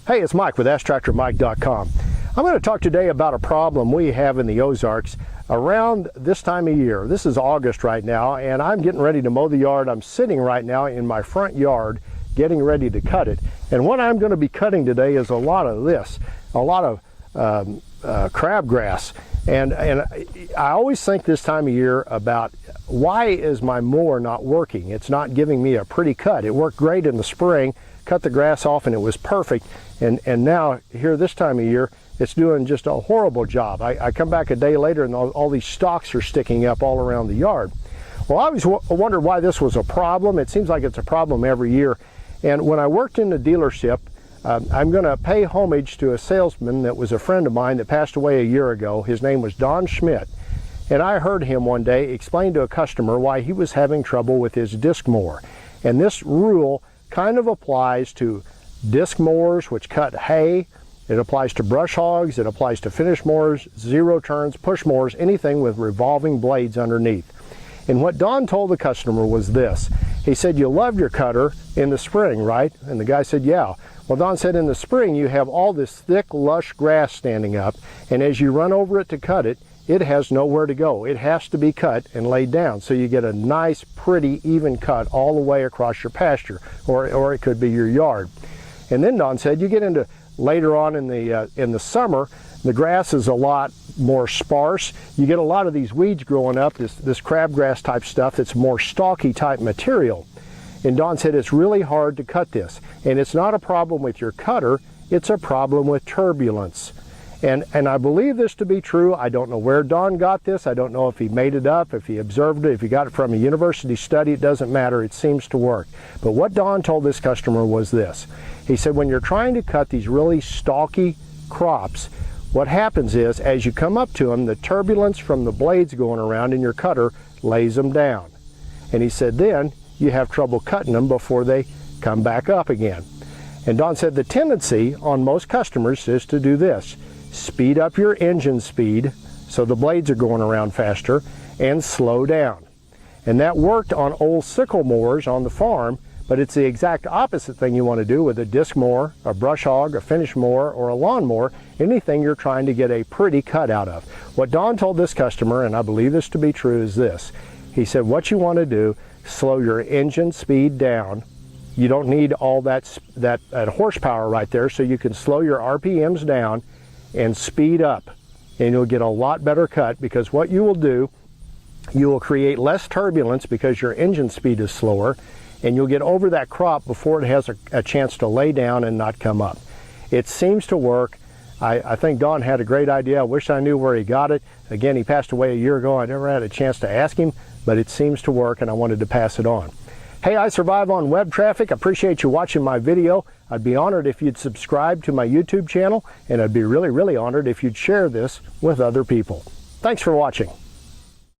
Hey, it's Mike with AskTractorMike.com. I'm going to talk today about a problem we have in the Ozarks around this time of year. This is August right now, and I'm getting ready to mow the yard. I'm sitting right now in my front yard getting ready to cut it. And what I'm going to be cutting today is a lot of this, a lot of crabgrass. And I always think this time of year about why is my mower not working? It's not giving me a pretty cut. It worked great in the spring, cut the grass off, and it was perfect. And now here this time of year, it's doing just a horrible job. I come back a day later and all these stalks are sticking up all around the yard. Well, I always wondered why this was a problem. It seems like it's a problem every year. And when I worked in the dealership, I'm going to pay homage to a salesman that was a friend of mine that passed away a year ago. His name was Don Schmidt. And I heard him one day explain to a customer why he was having trouble with his disc mower. And this rule kind of applies to disc mowers, which cut hay. It applies to brush hogs. It applies to finish mowers, zero turns, push mowers, anything with revolving blades underneath. And what Don told the customer was this. He said, "You love your cutter in the spring, right?" And the guy said, "Yeah." Well, Don said, in the spring, you have all this thick, lush grass standing up, and as you run over it to cut it, it has nowhere to go. It has to be cut and laid down, so you get a nice, pretty, even cut all the way across your pasture, or it could be your yard. And then Don said, you get into later on in the summer, the grass is a lot more sparse. You get a lot of these weeds growing up, this crabgrass type stuff that's more stalky type material. And Don said it's really hard to cut this. And it's not a problem with your cutter, it's a problem with turbulence. And I believe this to be true. I don't know where Don got this. I don't know if he made it up, if he observed it, if he got it from a university study. It doesn't matter. It seems to work. But what Don told this customer was this. He said, when you're trying to cut these really stalky crops, what happens is, as you come up to them, the turbulence from the blades going around in your cutter lays them down. And he said, then you have trouble cutting them before they come back up again. And Don said the tendency on most customers is to do this. Speed up your engine speed so the blades are going around faster, and slow down. And that worked on old sickle mowers on the farm, but it's the exact opposite thing you want to do with a disc mower, a brush hog, a finish mower, or a lawn mower, anything you're trying to get a pretty cut out of. What Don told this customer, and I believe this to be true, is this. He said, what you want to do, slow your engine speed down. You don't need all that horsepower right there, so you can slow your RPMs down and speed up, and you'll get a lot better cut, because what you will do, you will create less turbulence because your engine speed is slower, and you'll get over that crop before it has a chance to lay down and not come up. It seems to work. I think Don had a great idea. I wish I knew where he got it. Again, he passed away a year ago. I never had a chance to ask him, but it seems to work, and I wanted to pass it on. Hey, I survive on web traffic. I appreciate you watching my video. I'd be honored if you'd subscribe to my YouTube channel, and I'd be really, really honored if you'd share this with other people. Thanks for watching.